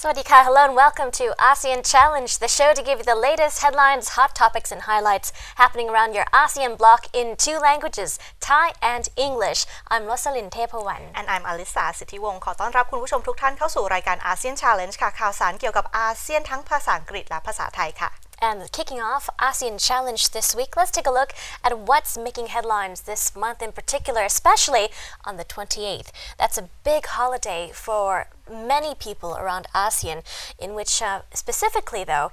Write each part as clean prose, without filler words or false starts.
Sawadika, hello and welcome to ASEAN Challenge, the show to give you the latest headlines, hot topics and highlights happening around your ASEAN bloc in two languages, Thai and English. I'm Rosalyn Tepawan. And I'm Alisa สิทธิวงศ์ขอต้อนรับคุณผู้ชมทุกท่านเข้าสู่รายการ ASEAN Challenge ค่ะข่าวสารเกี่ยวกับอาเซียนทั้งภาษาอังกฤษและภาษาไทยค่ะ And kicking off ASEAN Challenge this week, let's take a look at what's making headlines this month in particular, especially on the 28th. That's a big holiday for many people around ASEAN, in which specifically though,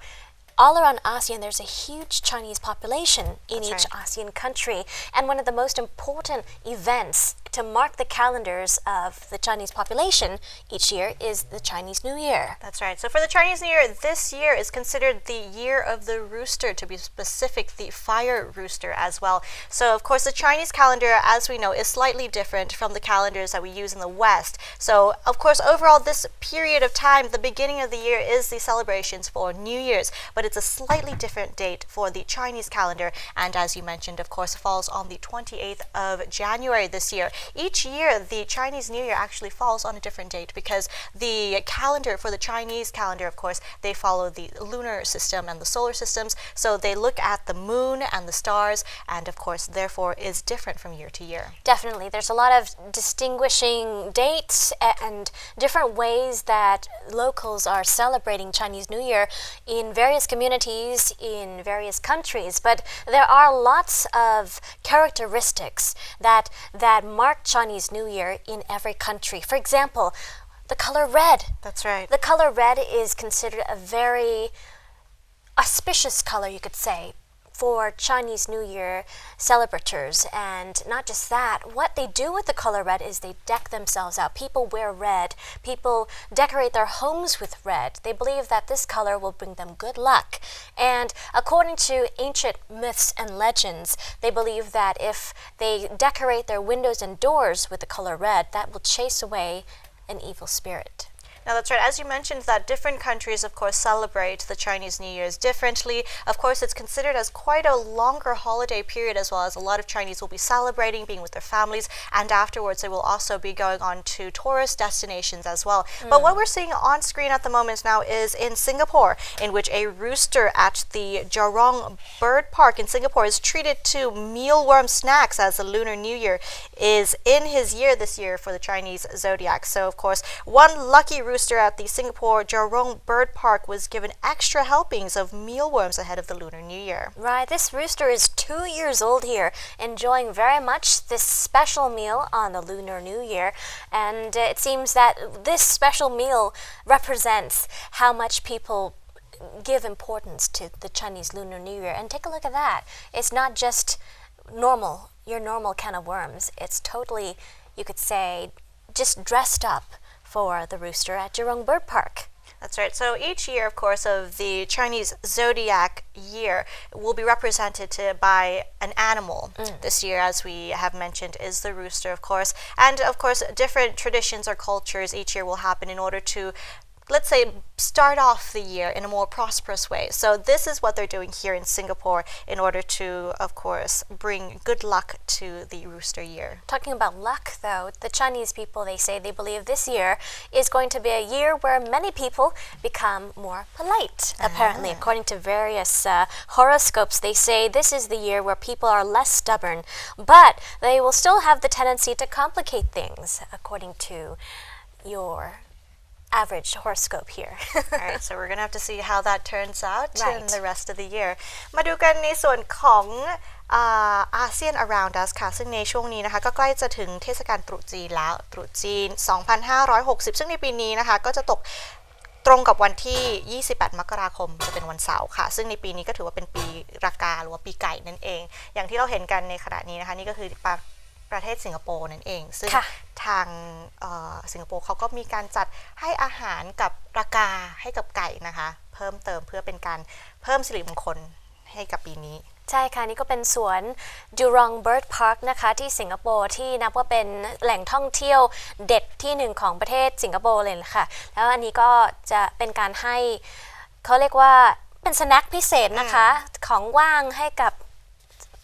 all around ASEAN, there's a huge Chinese population in each ASEAN country. And one of the most important events to mark the calendars of the Chinese population each year is the Chinese New Year. That's right. So for the Chinese New Year, this year is considered the year of the rooster, to be specific, the fire rooster as well. So of course, the Chinese calendar, as we know, is slightly different from the calendars that we use in the West. So of course, overall, this period of time, the beginning of the year, is the celebrations for New Year's, but it's a slightly different date for the Chinese calendar. And as you mentioned, of course, falls on the 28th of January this year. Each year, the Chinese New Year actually falls on a different date because the calendar for the Chinese calendar, of course, they follow the lunar system and the solar systems. So they look at the moon and the stars and, of course, therefore is different from year to year. Definitely. There's a lot of distinguishing dates and different ways that locals are celebrating Chinese New Year in various communities, in various countries. But there are lots of characteristics that mark Chinese New Year in every country. For example, the color red. That's right. The color red is considered a very auspicious color, you could say, for Chinese New Year celebrators. And not just that, what they do with the color red is they deck themselves out. People wear red. People decorate their homes with red. They believe that this color will bring them good luck. And according to ancient myths and legends, they believe that if they decorate their windows and doors with the color red, that will chase away an evil spirit. Now that's right. As you mentioned, that different countries, of course, celebrate the Chinese New Year's differently. Of course, it's considered as quite a longer holiday period, as well as a lot of Chinese will be celebrating, being with their families, and afterwards they will also be going on to tourist destinations as well. But what we're seeing on screen at the moment now is in Singapore, in which a rooster at the Jurong Bird Park in Singapore is treated to mealworm snacks as the Lunar New Year is in his year this year for the Chinese zodiac. So, of course, one lucky rooster at the Singapore Jurong Bird Park was given extra helpings of mealworms ahead of the Lunar New Year. Right, this rooster is 2 years old here, enjoying very much this special meal on the Lunar New Year. And it seems that this special meal represents how much people give importance to the Chinese Lunar New Year. And take a look at that. It's not just your normal can of worms. It's totally, you could say, just dressed up for the rooster at Jurong Bird Park. That's right. So each year, of course, of the Chinese zodiac year will be represented by an animal. This year, as we have mentioned, is the rooster, of course. And, of course, different traditions or cultures each year will happen in order to, let's say, start off the year in a more prosperous way. So this is what they're doing here in Singapore in order to, of course, bring good luck to the rooster year. Talking about luck, though, the Chinese people, they say they believe this year is going to be a year where many people become more polite. Apparently, according to various horoscopes, they say this is the year where people are less stubborn, but they will still have the tendency to complicate things, according to your average horoscope here. All right, so we're going to have to see how that turns out in the rest of the year. มาดูกันในส่วนของอาเซียน around us ค่ะซึ่งในช่วงนี้นะคะก็ใกล้จะถึงเทศกาลตรุษจีนแล้วตรุษจีน 2560 ซึ่งในปีนี้นะคะก็จะตกตรงกับวันที่ 28 มกราคมจะเป็นวันเสาร์ค่ะซึ่งในปีนี้ก็ถือว่าเป็นปีรากาหรือว่าปีไก่นั่นเองอย่างที่เราเห็นกันในขณะนี้นะคะนี่ก็คือประเทศสิงคโปร์นั่นเองซึ่งทางสิงคโปร์เขาก็มีการจัดให้อาหารกับรากาให้กับไก่นะคะเพิ่มเติมเพื่อเป็นการเพิ่มสิริมงคลให้กับปีนี้ใช่ค่ะนี่ก็เป็นสวน Jurong Bird Park นะคะที่สิงคโปร์ที่นับว่าเป็นแหล่งท่องเที่ยวเด็ดที่หนึ่งของประเทศสิงคโปร์เลยค่ะแล้วอันนี้ก็จะเป็นการให้เขาเรียกว่าเป็นสแน็คพิเศษนะคะของว่างให้กับ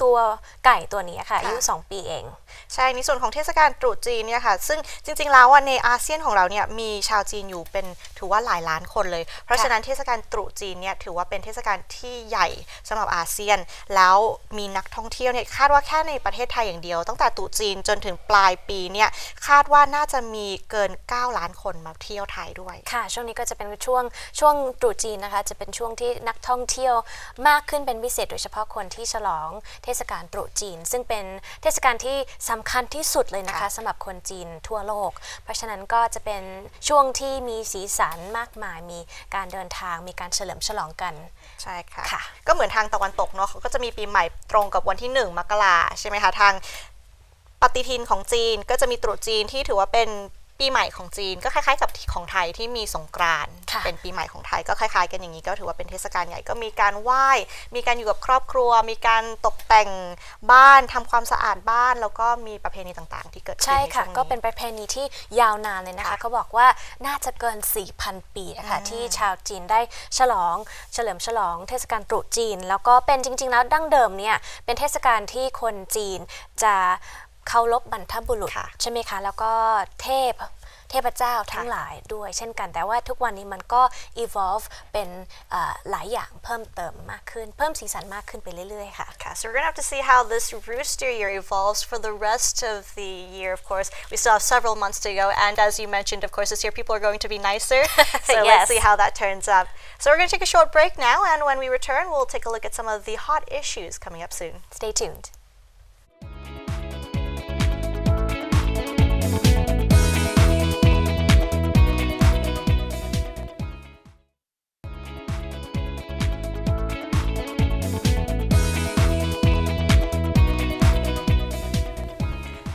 ตัวไก่ตัวนี้ค่ะอายุ2 ปีเอง ใช่ในส่วนของเทศกาลตรุษจีนเนี่ยค่ะซึ่งจริงๆแล้วในอาเซียนของเราเนี่ยมีชาวจีนอยู่เป็นถือว่าหลายล้านคนเลยเพราะฉะนั้นเทศกาลตรุษจีนเนี่ยถือว่าเป็นเทศกาลที่ใหญ่สำหรับอาเซียนแล้วมีนักท่องเที่ยวเนี่ยคาดว่าแค่ในประเทศไทยอย่างเดียวตั้งแต่ตรุษจีนจนถึงปลายปีเนี่ยคาดว่าน่าจะมีเกิน9ล้านคนมาเที่ยวไทยด้วยค่ะช่วงนี้ก็จะเป็นช่วงตรุษจีนนะคะจะเป็นช่วงที่นักท่องเที่ยวมากขึ้นเป็นพิเศษโดยเฉพาะคนที่ฉลองเทศกาลตรุษจีนซึ่งเป็นเทศกาลที่สำคัญที่สุดเลยนะคะสำหรับคนจีนทั่วโลกเพราะฉะนั้นก็จะเป็นช่วงที่มีสีสันมากมายมีการเดินทางมีการเฉลิมฉลองกันใช่ค่ะก็เหมือนทางตะวันตกเนาะเขาก็จะมีปีใหม่ตรงกับวันที่1 มกราใช่ไหมคะทางปฏิทินของจีนก็จะมีตรุษจีนที่ถือว่าเป็นปีใหม่ของจีนก็คล้ายๆกับของไทยที่มีสงกรานต์เป็นปีใหม่ของไทยก็คล้ายๆกันอย่างนี้ก็ถือว่าเป็นเทศกาลใหญ่ก็มีการไหว้มีการอยู่กับครอบครัวมีการตกแต่งบ้านทำความสะอาดบ้านแล้วก็มีประเพณีต่างๆที่เกิดขึ้นใช่ค่ะก็เป็นประเพณีที่ยาวนานเลยนะคะเขาบอกว่าน่าจะเกิน 4,000 ปีนะคะที่ชาวจีนได้เฉลิมฉลองเทศกาลตรุษจีนแล้วก็เป็นจริงๆแล้วดั้งเดิมเนี่ยเป็นเทศกาลที่คนจีนจะเคารพบรรพบุรุษใช่ไหมคะแล้วก็เทพเจ้าทั้งหลายด้วยเช่นกันแต่ว่าทุกวันนี้มันก็ evolve เป็นหลายอย่างเพิ่มเติมมากขึ้นเพิ่มสีสันมากขึ้นไปเรื่อยๆค่ะ So we're gonna have to see how this rooster year evolves for the rest of the year. Of course, we still have several months to go, and as you mentioned, of course, this year people are going to be nicer. So let's see how that turns up. So we're gonna take a short break now, and when we return, we'll take a look at some of the hot issues coming up soon. Stay tuned.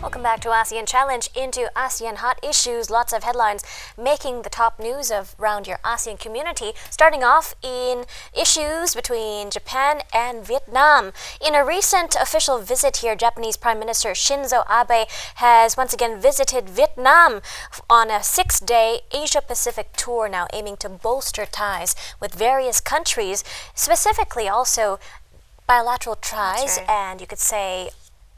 Welcome back to ASEAN Challenge into ASEAN hot issues. Lots of headlines making the top news around your ASEAN community. Starting off in issues between Japan and Vietnam. In a recent official visit here, Japanese Prime Minister Shinzo Abe has once again visited Vietnam on a 6-day Asia-Pacific tour now aiming to bolster ties with various countries, specifically also bilateral ties and you could say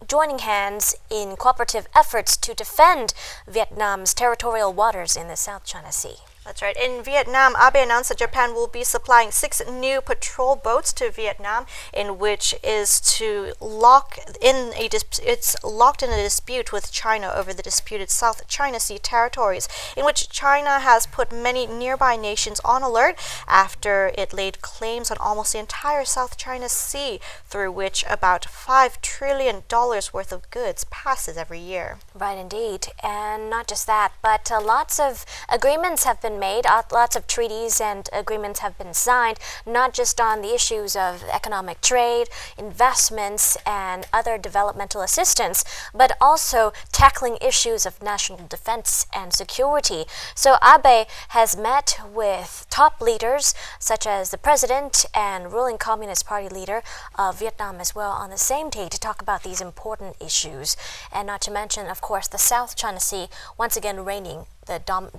joining hands in cooperative efforts to defend Vietnam's territorial waters in the South China Sea. That's right. In Vietnam, Abe announced that Japan will be supplying 6 new patrol boats to Vietnam, in which is to it's locked in a dispute with China over the disputed South China Sea territories, in which China has put many nearby nations on alert after it laid claims on almost the entire South China Sea, through which about $5 trillion worth of goods passes every year. Right, indeed. And not just that, but lots of agreements have been made, lots of treaties and agreements have been signed, not just on the issues of economic trade, investments, and other developmental assistance, but also tackling issues of national defense and security. So Abe has met with top leaders such as the president and ruling Communist Party leader of Vietnam as well on the same day to talk about these important issues. And not to mention, of course, the South China Sea once again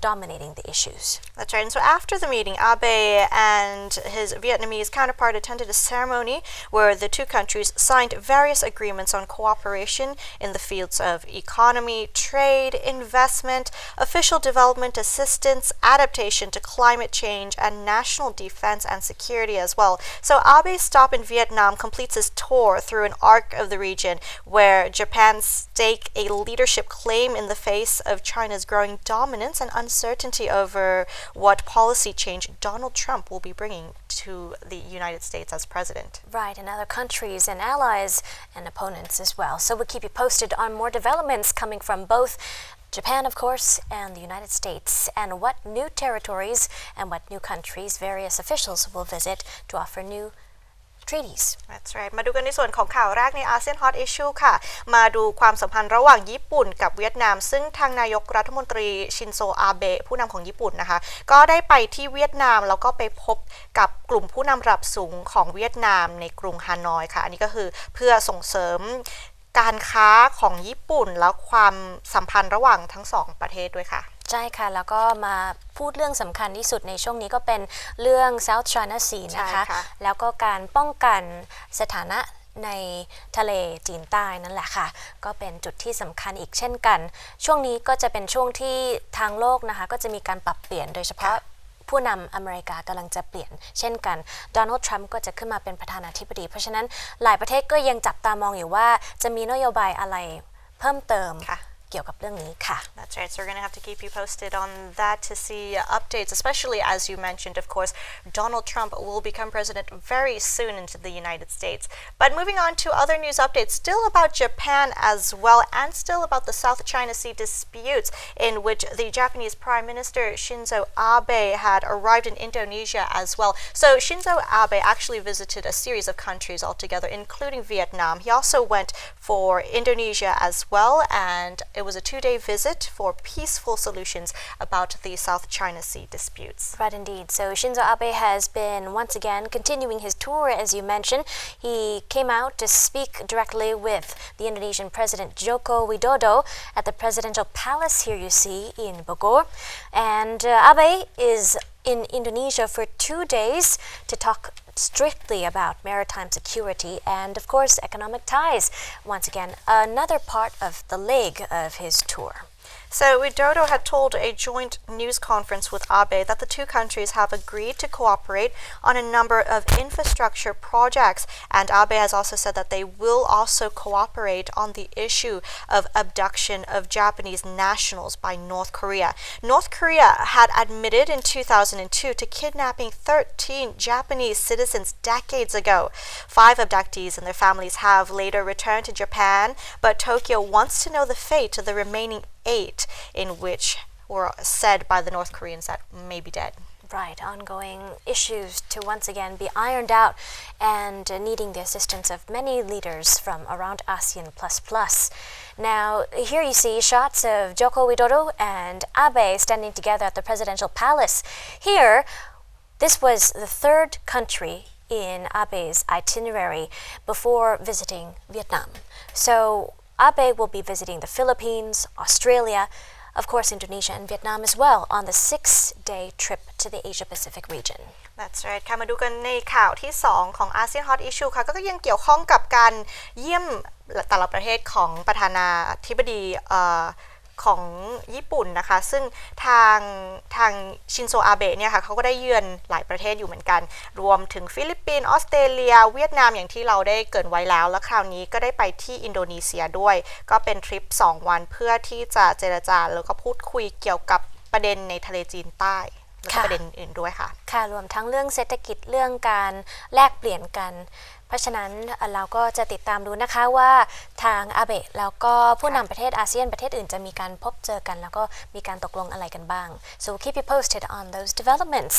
dominating the issues. That's right. And so after the meeting, Abe and his Vietnamese counterpart attended a ceremony where the two countries signed various agreements on cooperation in the fields of economy, trade, investment, official development assistance, adaptation to climate change, and national defense and security as well. So Abe's stop in Vietnam completes his tour through an arc of the region where Japan stakes a leadership claim in the face of China's growing dominance and uncertainty over what policy change Donald Trump will be bringing to the United States as president. Right, and other countries and allies and opponents as well. So we'll keep you posted on more developments coming from both Japan, of course, and the United States, and what new territories and what new countries various officials will visit to offer new treaties. That's right. มาดูกันในส่วนของข่าวแรกใน ASEAN Hot Issue ค่ะมาดูความสัมพันธ์ระหว่างญี่ปุ่นกับเวียดนามซึ่งทางนายกรัฐมนตรีชินโซอาเบะผู้นำของญี่ปุ่นนะคะก็ได้ไปที่เวียดนามแล้วก็ไปพบกับกลุ่มผู้นำระดับสูงของเวียดนามในกรุงฮานอยค่ะอันนี้ก็คือเพื่อส่งเสริมการค้าของญี่ปุ่นแล้วความสัมพันธ์ระหว่างทั้งสองประเทศด้วยค่ะใช่ค่ะแล้วก็มาพูดเรื่องสำคัญที่สุดในช่วงนี้ก็เป็นเรื่อง South China Sea นะคะแล้วก็การป้องกันสถานะ ในทะเลจีนใต้นั่นแหละค่ะก็เป็นจุดที่สำคัญอีกเช่นกันช่วงนี้ก็จะเป็นช่วงที่ทางโลกนะคะก็จะมีการปรับเปลี่ยนโดยเฉพาะผู้นำอเมริกากำลังจะเปลี่ยนเช่นกันโดนัลด์ทรัมป์ก็จะขึ้นมาเป็นประธานาธิบดีเพราะฉะนั้นหลายประเทศก็ยังจับตามองอยู่ว่าจะมีนโยบายอะไรเพิ่มเติมเกี่ยวกับเรื่องนี้ค่ะ That's right. So we're going to have to keep you posted on that to see updates, especially as you mentioned, of course, Donald Trump will become president very soon into the United States. But moving on to other news updates, still about Japan as well, and still about the South China Sea disputes in which the Japanese Prime Minister Shinzo Abe had arrived in Indonesia as well. So Shinzo Abe actually visited a series of countries altogether, including Vietnam. He also went for Indonesia as well, and it was a 2-day visit for peaceful solutions about the South China Sea disputes. Right, indeed. So Shinzo Abe has been once again continuing his tour, as you mentioned. He came out to speak directly with the Indonesian President Joko Widodo at the presidential palace here you see in Bogor. And Abe is in Indonesia for 2 days to talk strictly about maritime security and, of course, economic ties. Once again, another part of the leg of his tour. So Widodo had told a joint news conference with Abe that the two countries have agreed to cooperate on a number of infrastructure projects, and Abe has also said that they will also cooperate on the issue of abduction of Japanese nationals by North Korea. North Korea had admitted in 2002 to kidnapping 13 Japanese citizens decades ago. 5 abductees and their families have later returned to Japan, but Tokyo wants to know the fate of the remaining 8 in which were said by the North Koreans that may be dead. Right, ongoing issues to once again be ironed out and needing the assistance of many leaders from around ASEAN++. Now, here you see shots of Joko Widodo and Abe standing together at the presidential palace. Here, this was the 3rd country in Abe's itinerary before visiting Vietnam. So Abe will be visiting the Philippines, Australia, of course Indonesia and Vietnam as well on the 6-day trip to the Asia-Pacific region. That's right ค่ะมาดูกันในข่าวที่2ของ ASEAN Hot Issue ค่ะก็ยังเกี่ยวข้องกับการเยี่ยมแต่ละประเทศของประธานาธิบดีของญี่ปุ่นนะคะซึ่งทางชินโซอาเบะเนี่ยค่ะเขาก็ได้เยือนหลายประเทศอยู่เหมือนกันรวมถึงฟิลิปปินส์ออสเตรเลียเวียดนามอย่างที่เราได้เกริ่นไว้แล้วและคราวนี้ก็ได้ไปที่อินโดนีเซียด้วยก็เป็นทริป2 วันเพื่อที่จะเจรจาแล้วก็พูดคุยเกี่ยวกับประเด็นในทะเลจีนใต้และประเด็นอื่นด้วยค่ะค่ะรวมทั้งเรื่องเศรษฐกิจเรื่องการแลกเปลี่ยนกันเพราะฉะนั้นเราก็จะติดตามดูนะคะว่าทางอาเบะแล้วก็ผู้นำประเทศอาเซียนประเทศอื่นจะมีการพบเจอกันแล้วก็มีการตกลงอะไรกันบ้าง so we'll keep you posted on those developments.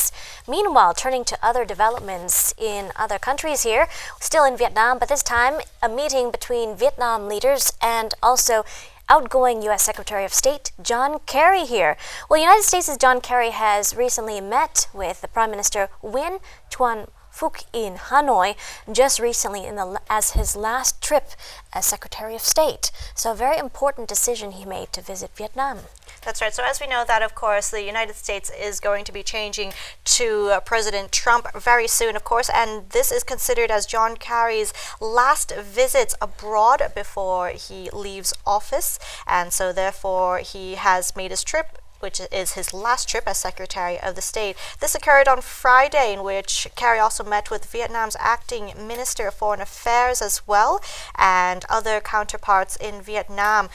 Meanwhile, turning to other developments in other countries here, still in Vietnam, but this time a meeting between Vietnam leaders and also outgoing U.S. Secretary of State John Kerry here. Well, United States' John Kerry has recently met with the Prime Minister Nguyen Xuan Phuc in Hanoi just recently as his last trip as Secretary of State. So a very important decision he made to visit Vietnam. That's right. So as we know that, of course, the United States is going to be changing to President Trump very soon, of course, and this is considered as John Kerry's last visits abroad before he leaves office, and so therefore he has made his trip, which is his last trip as Secretary of the State. This occurred on Friday, in which Kerry also met with Vietnam's acting Minister of Foreign Affairs as well, and other counterparts in Vietnam,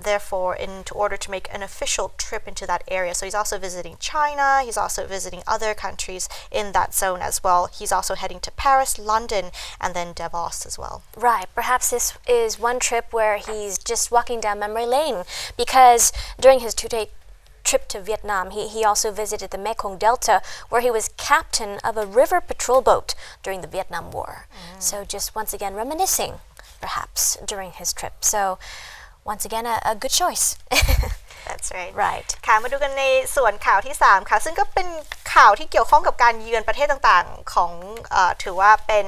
therefore, in order to make an official trip into that area. So he's also visiting China, he's also visiting other countries in that zone as well. He's also heading to Paris, London, and then Davos as well. Right, perhaps this is one trip where he's just walking down memory lane, because during his 2-day trip to Vietnam, he also visited the Mekong Delta, where he was captain of a river patrol boat during the Vietnam War. So just once again reminiscing, perhaps, during his trip. So once again, a good choice. That's right. Right. ค่ะมาดูกันในส่วนข่าวที่3ค่ะซึ่งก็เป็นข่าวที่เกี่ยวข้องกับการเยือนประเทศต่างๆของถือว่าเป็น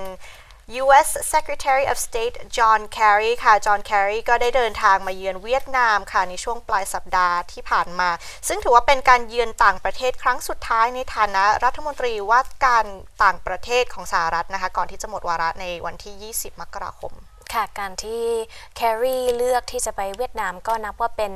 U.S. Secretary of State John Kerry ค่ะ John Kerry ก็ได้เดินทางมาเยือนเวียดนามค่ะในช่วงปลายสัปดาห์ที่ผ่านมาซึ่งถือว่าเป็นการเยือนต่างประเทศครั้งสุดท้ายในฐานะรัฐมนตรีว่าการต่างประเทศของสหรัฐนะคะก่อนที่จะหมดวาระในวันที่20มกราคมค่ะการที่แครีเลือกที่จะไปเวียดนามก็นับว่าเป็น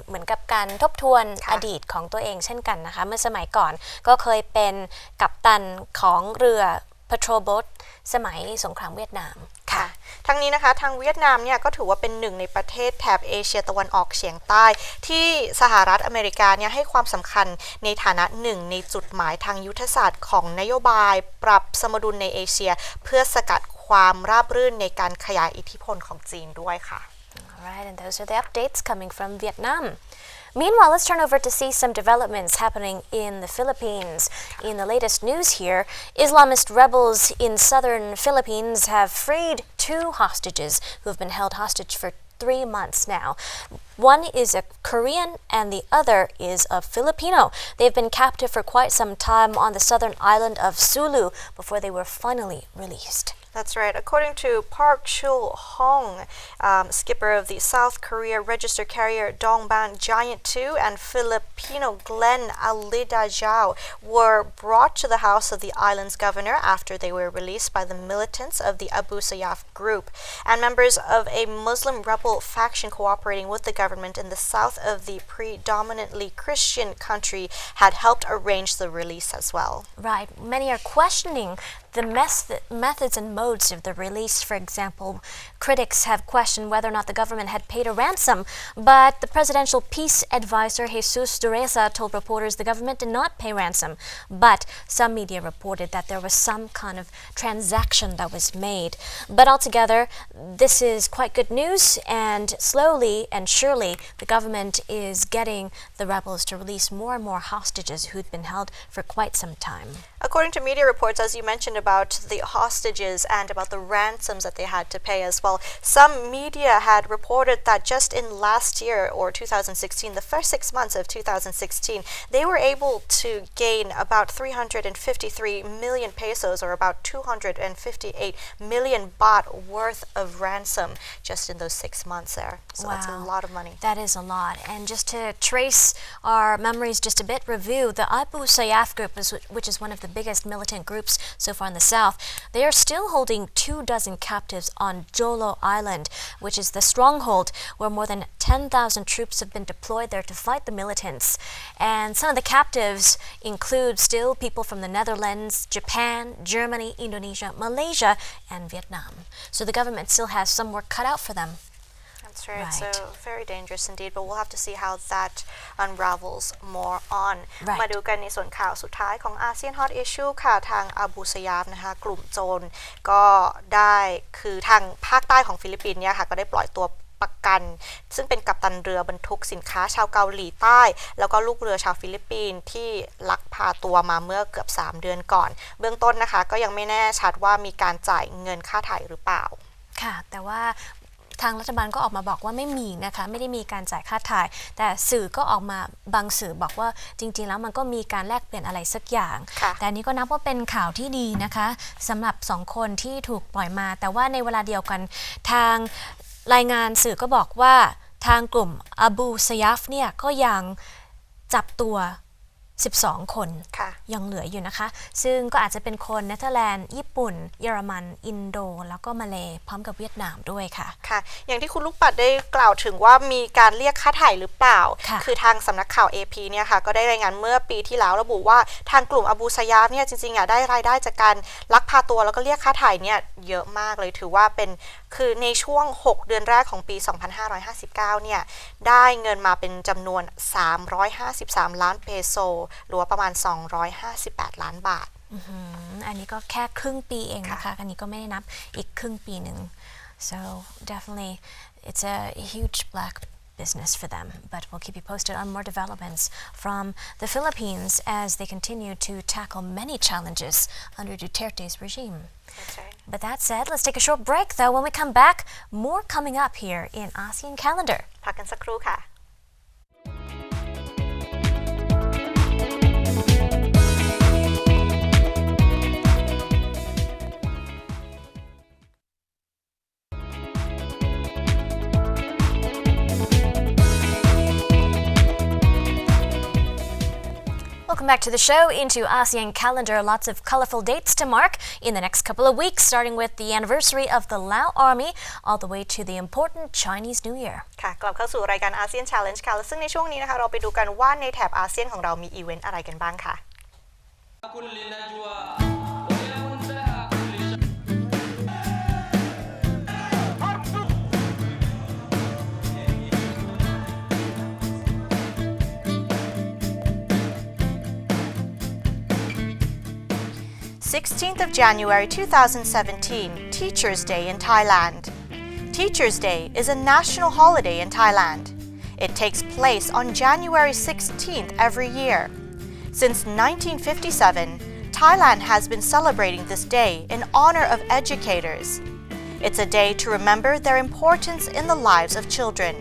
เหมือนกับการทบทวนอดีตของตัวเองเช่นกันนะคะเมื่อสมัยก่อนก็เคยเป็นกัปตันของเรือpatrol boat สมัยสงครามเวียดนามค่ะทั้งนี้นะคะทางเวียดนามเนี่ยก็ถือว่าเป็นหนึ่งในประเทศแถบเอเชียตะวันออกเฉียงใต้ที่สหรัฐอเมริกาเนี่ยให้ความสำคัญในฐานะหนึ่งในจุดหมายทางยุทธศาสตร์ของนโยบายปรับสมดุลในเอเชียเพื่อสกัดความราบรื่นในการขยายอิทธิพลของจีนด้วยค่ะ Alright, and those are the updates coming from Vietnam. Meanwhile, let's turn over to see some developments happening in the Philippines. In the latest news here, Islamist rebels in southern Philippines have freed 2 hostages who have been held hostage for 3 months now. One is a Korean and the other is a Filipino. They've been captive for quite some time on the southern island of Sulu before they were finally released. That's right. According to Park Chul-hong, skipper of the South Korea registered carrier Dongban Giant 2 and Filipino Glenn Alidajao were brought to the house of the island's governor after they were released by the militants of the Abu Sayyaf group and members of a Muslim rebel faction cooperating with the government in the south of the predominantly Christian country had helped arrange the release as well. Right. Many are questioning the methods and modes of the release. For example, critics have questioned whether or not the government had paid a ransom, but the presidential peace advisor Jesus Dureza told reporters the government did not pay ransom, but some media reported that there was some kind of transaction that was made. But altogether, this is quite good news, and slowly and surely the government is getting the rebels to release more and more hostages who'd been held for quite some time. According to media reports, as you mentioned about the hostages and about the ransoms that they had to pay as well, some media had reported that just in last year or 2016, the first 6 months of 2016, they were able to gain about 353 million pesos or about 258 million baht worth of ransom just in those 6 months there. So wow. That's a lot of money. That is a lot. And just to trace our memories just a bit, review the Abu Sayyaf group, which is one of the biggest militant groups so far in the south. They are still holding 24 captives on Jolo Island, which is the stronghold where more than 10,000 troops have been deployed there to fight the militants. And some of the captives include still people from the Netherlands, Japan, Germany, Indonesia, Malaysia, and Vietnam. So the government still has some work cut out for them. That's right. So very dangerous indeed, but we'll have to see how that unravels more on. มาดูกันในส่วนข่าวสุดท้ายของ ASEAN Hot Issue ค่ะทางอาบูซายาฟนะคะกลุ่มโจรก็ได้คือทางภาคใต้ของฟิลิปปินส์เนี่ยค่ะก็ได้ปล่อยตัวประกันซึ่งเป็นกัปตันเรือบรรทุกสินค้าชาวเกาหลีใต้แล้วก็ลูกเรือชาวฟิลิปปินส์ที่ลักพาตัวมาเมื่อเกือบ3 เดือนก่อนเบื้องต้นนะคะก็ยังไม่แน่ชัดว่ามีการจ่ายเงินค่าไถ่หรือเปล่าค่ะแต่ว่าทางรัฐบาลก็ออกมาบอกว่าไม่มีนะคะไม่ได้มีการจ่ายค่าถ่ายแต่สื่อก็ออกมาบางสื่อบอกว่าจริงๆแล้วมันก็มีการแลกเปลี่ยนอะไรสักอย่างแต่อันนี้ก็นับว่าเป็นข่าวที่ดีนะคะสำหรับ2 คนที่ถูกปล่อยมาแต่ว่าในเวลาเดียวกันทางรายงานสื่อก็บอกว่าทางกลุ่มอาบูซายาฟเนี่ยก็ยังจับตัว12 คนยังเหลืออยู่นะคะซึ่งก็อาจจะเป็นคนเนเธอร์แลนด์ญี่ปุ่นเยอรมันอินโดแล้วก็มาเลพร้อมกับเวียดนามด้วยค่ะค่ะอย่างที่คุณลูกปัดได้กล่าวถึงว่ามีการเรียกค่าไถ่หรือเปล่าคือทางสำนักข่าว AP เนี่ยค่ะก็ได้รายงานเมื่อปีที่แล้วระบุว่าทางกลุ่มอาบูซายาฟเนี่ยจริงๆได้รายได้จากการลักพาตัวแล้วก็เรียกค่าไถ่เนี่ยเยอะมากเลยถือว่าเป็นคือในช่วง6 เดือนแรกของปี 2559 เนี่ยได้เงินมาเป็นจำนวน353 ล้านเปโซหรือว่าประมาณ258 ล้านบาทอันนี้ก็แค่ครึ่งปีเองนะคะอันนี้ก็ไม่ได้นับอีกครึ่งปีหนึ่ง so definitely it's a huge black business for them but we'll keep you posted on more developments from the Philippines as they continue to tackle many challenges under Duterte's regime. That's right. But that said, let's take a short break though. When we come back, more coming up here in ASEAN Calendar. พักกันสักครู่ค่ะ back to the show. Into ASEAN calendar, lots of colorful dates to mark in the next couple of weeks, starting with the anniversary of the Lao Army all the way to the important Chinese New Year. ค่ะกลับเข้าสู่รายการ ASEAN Challenge ค่ะและซึ่งในช่วงนี้นะคะเราไปดูกันว่าในแถบอาเซียนของเรามีอีเวนต์อะไรกันบ้างค่ะ 16th of January 2017, Teachers' Day in Thailand. Teachers' Day is a national holiday in Thailand. It takes place on January 16th every year. Since 1957, Thailand has been celebrating this day in honor of educators. It's a day to remember their importance in the lives of children.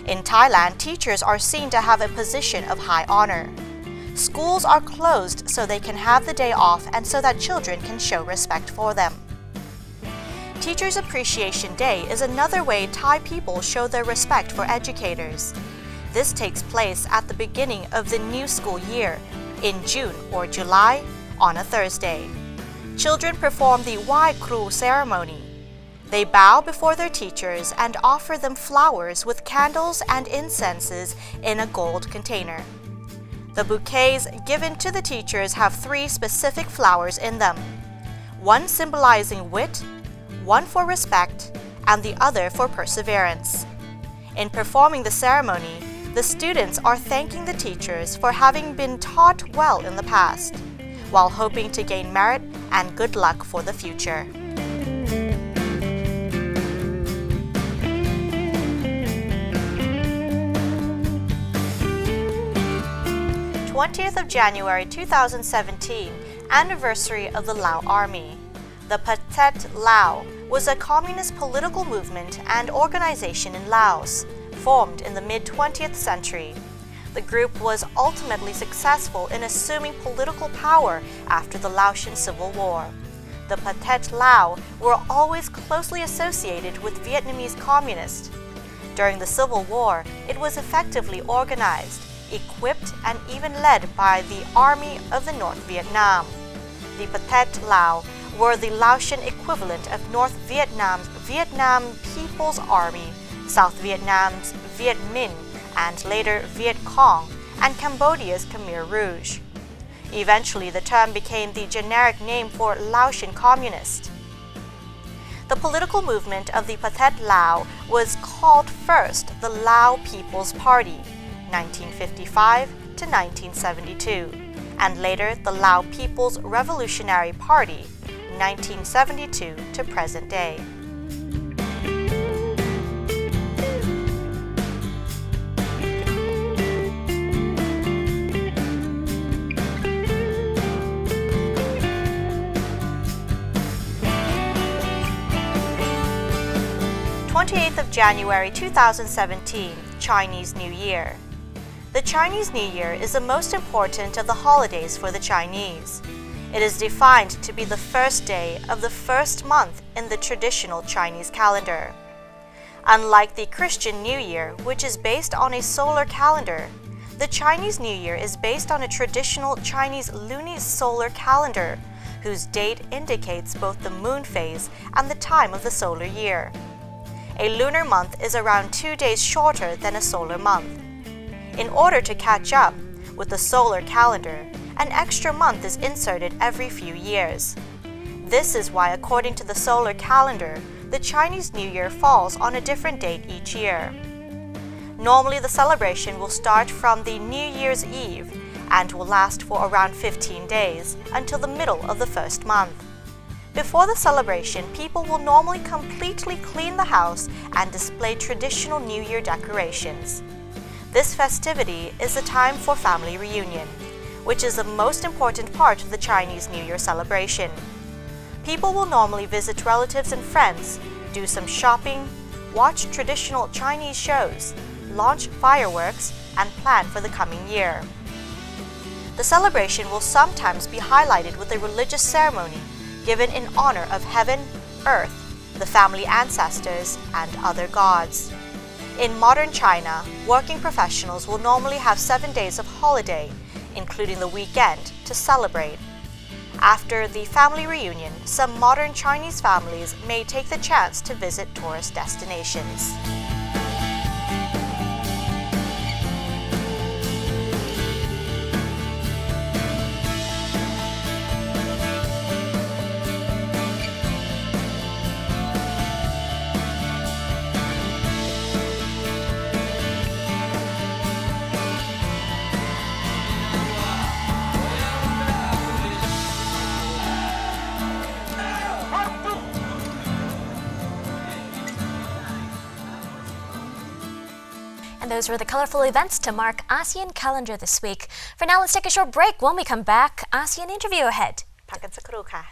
In Thailand, teachers are seen to have a position of high honor. Schools are closed so they can have the day off and so that children can show respect for them. Teachers' Appreciation Day is another way Thai people show their respect for educators. This takes place at the beginning of the new school year, in June or July, on a Thursday. Children perform the Wai Kru ceremony. They bow before their teachers and offer them flowers with candles and incenses in a gold container. The bouquets given to the teachers have 3 specific flowers in them, one symbolizing wit, one for respect, and the other for perseverance. In performing the ceremony, the students are thanking the teachers for having been taught well in the past, while hoping to gain merit and good luck for the future. 20th of January 2017, anniversary of the Lao Army. The Pathet Lao was a communist political movement and organization in Laos, formed in the mid-20th century. The group was ultimately successful in assuming political power after the Laotian Civil War. The Pathet Lao were always closely associated with Vietnamese communists. During the Civil War, it was effectively organized, equipped and even led by the Army of the North Vietnam. The Pathet Lao were the Laotian equivalent of North Vietnam's Vietnam People's Army, South Vietnam's Viet Minh, and later Viet Cong, and Cambodia's Khmer Rouge. Eventually, the term became the generic name for Laotian communist. The political movement of the Pathet Lao was called first the Lao People's Party, 1955 to 1972, and later the Lao People's Revolutionary Party, 1972 to present day. of January 2017, Chinese New Year. The Chinese New Year is the most important of the holidays for the Chinese. It is defined to be the first day of the first month in the traditional Chinese calendar. Unlike the Christian New Year, which is based on a solar calendar, the Chinese New Year is based on a traditional Chinese lunisolar calendar, whose date indicates both the moon phase and the time of the solar year. A lunar month is around 2 days shorter than a solar month. In order to catch up with the solar calendar, an extra month is inserted every few years. This is why, according to the solar calendar, the Chinese New Year falls on a different date each year. Normally, the celebration will start from the New Year's Eve and will last for around 15 days until the middle of the first month. Before the celebration, people will normally completely clean the house and display traditional New Year decorations. This festivity is a time for family reunion, which is the most important part of the Chinese New Year celebration. People will normally visit relatives and friends, do some shopping, watch traditional Chinese shows, launch fireworks, and plan for the coming year. The celebration will sometimes be highlighted with a religious ceremony given in honor of heaven, earth, the family ancestors, and other gods. In modern China, working professionals will normally have 7 days of holiday, including the weekend, to celebrate. After the family reunion, some modern Chinese families may take the chance to visit tourist destinations. And those were the colorful events to mark ASEAN calendar this week. For now, let's take a short break. When we come back, ASEAN interview ahead. พักกันสักครู่ค่ะ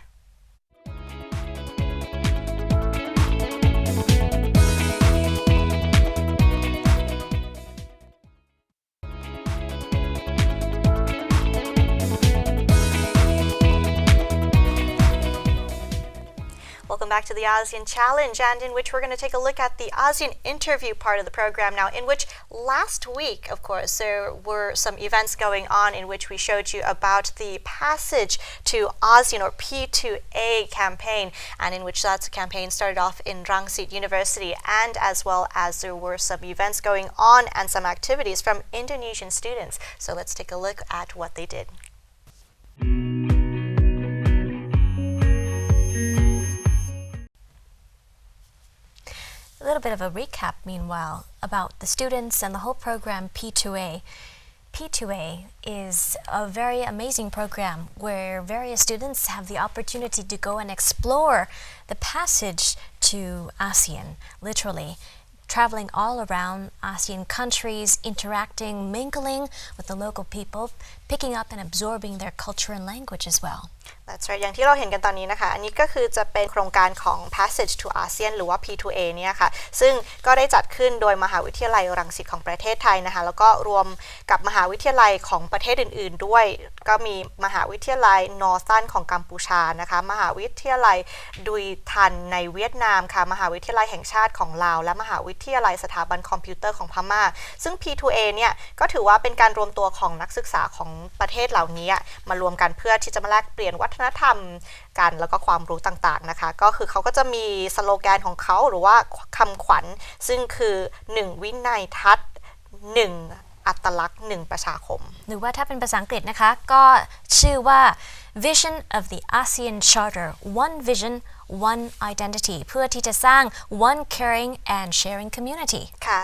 Welcome back to the ASEAN Challenge, and in which we're going to take a look at the ASEAN interview part of the program now, in which last week, of course, there were some events going on in which we showed you about the passage to ASEAN or P2A campaign, and in which that campaign started off in Rangsit University, and as well as there were some events going on and some activities from Indonesian students. So let's take a look at what they did. A little bit of a recap, meanwhile, about the students and the whole program P2A. P2A is a very amazing program where various students have the opportunity to go and explore the passage to ASEAN, literally. Traveling all around ASEAN countries, interacting, mingling with the local people, picking up and absorbing their culture and language as well. That's right อย่างที่เราเห็นกันตอนนี้นะคะอันนี้ก็คือจะเป็นโครงการของ Passage to ASEAN หรือว่า P2A เนี่ยค่ะซึ่งก็ได้จัดขึ้นโดยมหาวิทยาลัยรังสิตของประเทศไทยนะคะแล้วก็รวมกับมหาวิทยาลัยของประเทศอื่นๆด้วยก็มีมหาวิทยาลัยนอร์ซันของกัมพูชานะคะมหาวิทยาลัยดุยทันในเวียดนามค่ะมหาวิทยาลัยแห่งชาติของลาวและมหาวิทยาลัยสถาบันคอมพิวเตอร์ของพม่าซึ่ง P2A เนี่ยก็ถือว่าเป็นการรวมตัวของนักศึกษาของประเทศเหล่านี้มารวมกันเพื่อที่จะมาแลกเปลี่ยนวัฒนธรรมกันแล้วก็ความรู้ต่างๆนะคะก็คือเขาก็จะมีสโลแกนของเขาหรือว่าคำขวัญซึ่งคือ1วินัยทัศน์1อัตลักษณ์1ประชาคมหรือว่าถ้าเป็นภาษาอังกฤษนะคะก็ชื่อว่า Vision of the ASEAN Charter One Vision One Identity เพื่อที่จะสร้าง One Caring and Sharing Community ค่ะ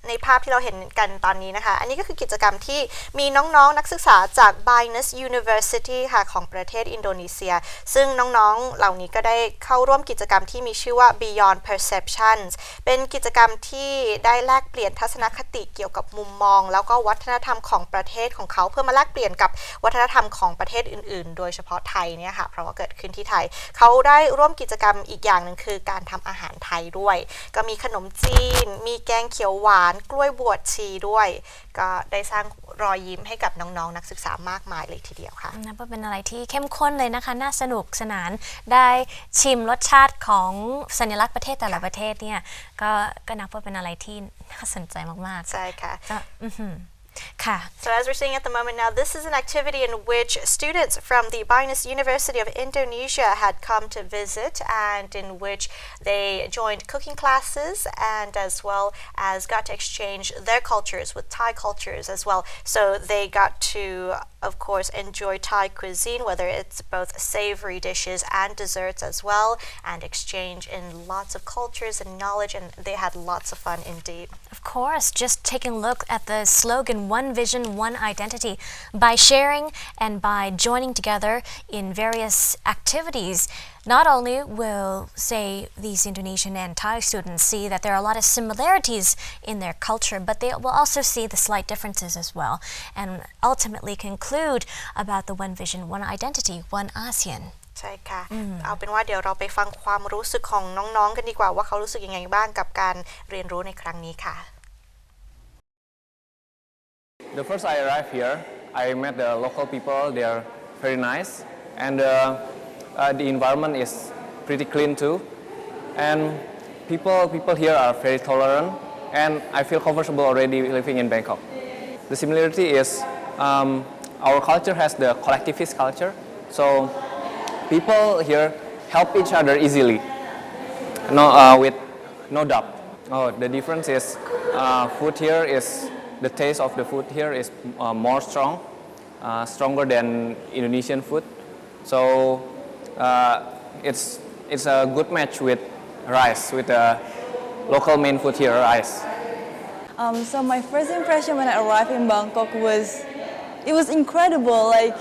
ในภาพที่เราเห็นกันตอนนี้นะคะอันนี้ก็คือกิจกรรมที่มีน้องๆนักศึกษาจาก Vietnamese University ค่ะของประเทศอินโดนีเซียซึ่งน้องๆเหล่านี้ก็ได้เข้าร่วมกิจกรรมที่มีชื่อว่า Beyond Perceptions เป็นกิจกรรมที่ได้แลกเปลี่ยนทัศนคติเกี่ยวกับมุมมองแล้วก็วัฒนธรรมของประเทศของเขาเพื่อมาแลกเปลี่ยนกับวัฒนธรรมของประเทศอื่นๆโดยเฉพาะไทยเนี่ยค่ะเพราะว่าเกิดขึ้นที่ไทยเขาได้ร่วมกิจกรรมอีกอย่างหนึ่งคือการทำอาหารไทยด้วยก็มีขนมจีนมีแกงเขียวหวานกล้วยบวชชีด้วยก็ได้สร้างรอยยิ้มให้กับน้องๆนักศึกษามากมายเลยทีเดียวค่ะนับว่าเป็นอะไรที่เข้มข้นเลยนะคะน่าสนุกสนานได้ชิมรสชาติของสัญลักษณ์ประเทศแต่ละประเทศเนี่ยก็นับว่าเป็นอะไรที่น่าสนใจมากๆใช่ค่ะค่ะ So as we're seeing at the moment now, this is an activity in which students from the Vietnamese University of Indonesia had come to visit and in which they joined cooking classes and as well as got to exchange their cultures with Thai cultures as well. So they got to, of course, enjoy Thai cuisine, whether it's both savory dishes and desserts as well, and exchange in lots of cultures and knowledge, and they had lots of fun indeed. Of course, just taking a look at the slogan One Vision, One Identity, by sharing and by joining together in various activities, not only will, say, these Indonesian and Thai students see that there are a lot of similarities in their culture, but they will also see the slight differences as well, and ultimately conclude about the One Vision, One Identity, One ASEAN. ใช่ค่ะเอาเป็นว่าเดี๋ยวเราไปฟังความรู้สึกของน้องๆกันดีกว่าว่าเขารู้สึกยังไงบ้างกับการเรียนรู้ในครั้งนี้ค่ะ The first I arrived here, I met the local people. They are very nice, and the environment is pretty clean too. And people here are very tolerant, and I feel comfortable already living in Bangkok. The similarity is our culture has the collectivist culture, so people here help each other easily, with no doubt. Oh, the difference is food here is the taste of the food here is more stronger than Indonesian food. So it's a good match with rice, with the local main food here, rice. So my first impression when I arrived in Bangkok was, it was incredible. Like,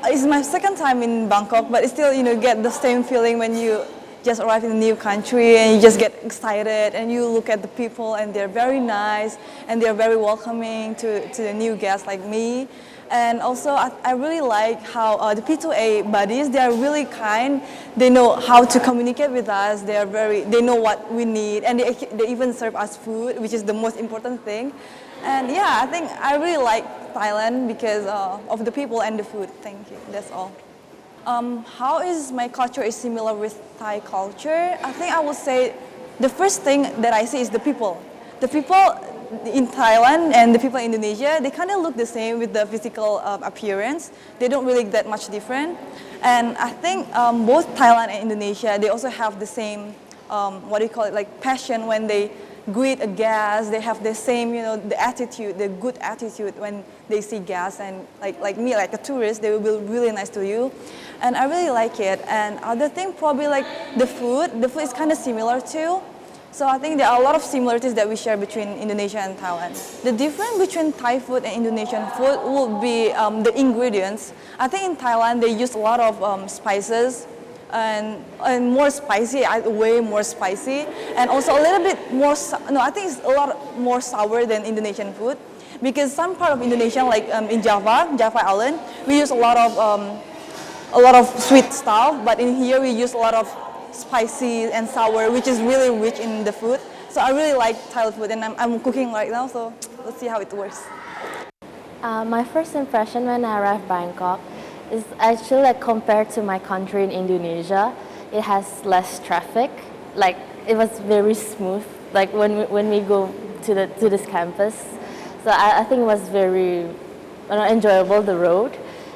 it's my second time in Bangkok, but it's still, get the same feeling when you just arrive in a new country and you just get excited and you look at the people and they're very nice and they're very welcoming to the new guests like me. And also I really like how the P2A buddies, they are really kind. They know how to communicate with us. They know what we need, and they even serve us food, which is the most important thing. And yeah, I think I really like Thailand because of the people and the food. Thank you. That's all. How is my culture is similar with Thai culture? I think I would say the first thing that I see is the people. The people in Thailand and the people in Indonesia, they kind of look the same with the physical appearance. They don't really that much different. And I think both Thailand and Indonesia, they also have the same, like passion when they greet a guest. They have the same, the attitude, the good attitude when they see guests. And like me, like a tourist, they will be really nice to you. And I really like it. And other thing, probably like the food. The food is kind of similar too. So I think there are a lot of similarities that we share between Indonesia and Thailand. The difference between Thai food and Indonesian food would be the ingredients. I think in Thailand they use a lot of spices and more spicy, way more spicy, and also a little bit more. I think it's a lot more sour than Indonesian food, because some part of Indonesia, like in Java Island, we use a lot of sweet stuff, but in here we use a lot of spicy and sour, which is really rich in the food. So I really like Thai food, and I'm cooking right now, so let's see how it works. My first impression when I arrived Bangkok is actually like compared to my country in Indonesia, it has less traffic. Like it was very smooth. Like when we go to this campus, so I think it was very enjoyable, the road.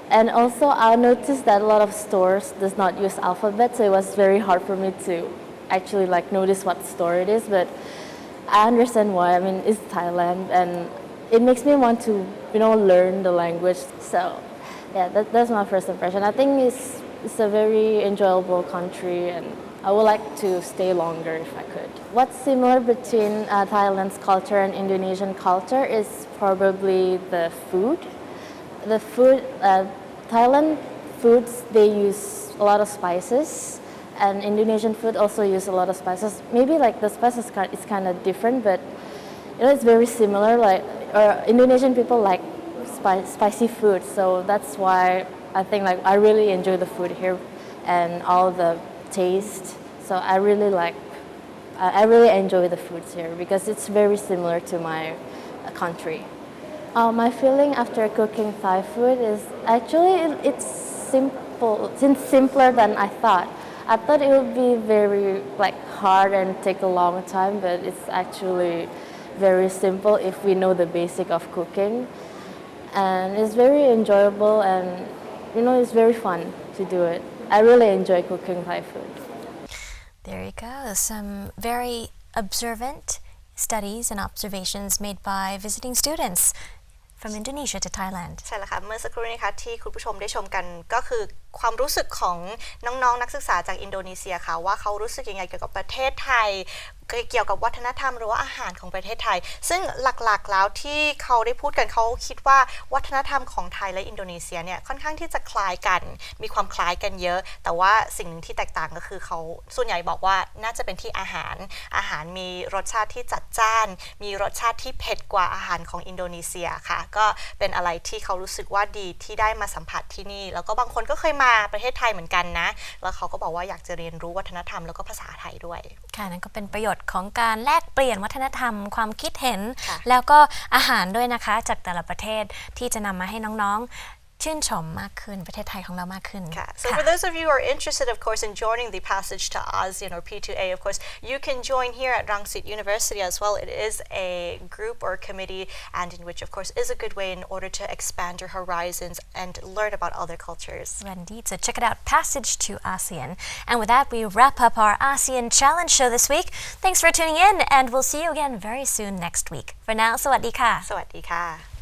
And also I noticed that a lot of stores does not use alphabet, so it was very hard for me to actually like notice what store it is, but I understand why. I mean, it's Thailand and it makes me want to, learn the language. So yeah, that's my first impression. I think it's a very enjoyable country and I would like to stay longer if I could. What's similar between Thailand's culture and Indonesian culture is probably the food. The food, Thailand foods, they use a lot of spices, and Indonesian food also use a lot of spices. Maybe like the spices is kind of different, but it's very similar. Like Indonesian people like spicy food, so that's why I think like I really enjoy the food here and all the taste. So I really enjoy the foods here because it's very similar to my country. My feeling after cooking Thai food is actually it's simple. It's simpler than I thought. I thought it would be very hard and take a long time, but it's actually very simple if we know the basic of cooking. And it's very enjoyable and it's very fun to do it. I really enjoy cooking Thai food. There you go. Some very observant studies and observations made by visiting students from Indonesia to Thailand ใช่แล้วค่ะเมื่อสักครู่นี้ค่ะที่คุณผู้ชมได้ชมกันก็คือความรู้สึกของน้องๆนักศึกษาจากอินโดนีเซียค่ะว่าเขารู้สึกยังไงเกี่ยวกับประเทศไทยเกี่ยวกับวัฒนธรรมหรือว่าอาหารของประเทศไทยซึ่งหลักๆแล้วที่เขาได้พูดกันเขาคิดว่าวัฒนธรรมของไทยและอินโดนีเซียเนี่ยค่อนข้างที่จะคล้ายกันมีความคล้ายกันเยอะแต่ว่าสิ่งหนึ่งที่แตกต่างก็คือเขาส่วนใหญ่บอกว่าน่าจะเป็นที่อาหารมีรสชาติที่จัดจ้านมีรสชาติที่เผ็ดกว่าอาหารของอินโดนีเซียค่ะก็เป็นอะไรที่เขารู้สึกว่าดีที่ได้มาสัมผัสที่นี่แล้วก็บางคนก็เคยมาประเทศไทยเหมือนกันนะแล้วเขาก็บอกว่าอยากจะเรียนรู้วัฒนธรรมแล้วก็ภาษาไทยด้วยค่ะนั่นก็เป็นประโยชน์ของการแลกเปลี่ยนวัฒนธรรมความคิดเห็นแล้วก็อาหารด้วยนะคะจากแต่ละประเทศที่จะนำมาให้น้องๆ ชื่นชมมากขึ้นประเทศไทยของเรามากขึ้น So for those of you who are interested, of course, in joining the Passage to ASEAN or P2A, of course, you can join here at Rangsit University as well. It is a group or committee, and in which, of course, is a good way in order to expand your horizons and learn about other cultures. Indeed. So check it out, Passage to ASEAN. And with that, we wrap up our ASEAN Challenge show this week. Thanks for tuning in, and we'll see you again very soon next week. For now, สวัสดีค่ะ สวัสดีค่ะ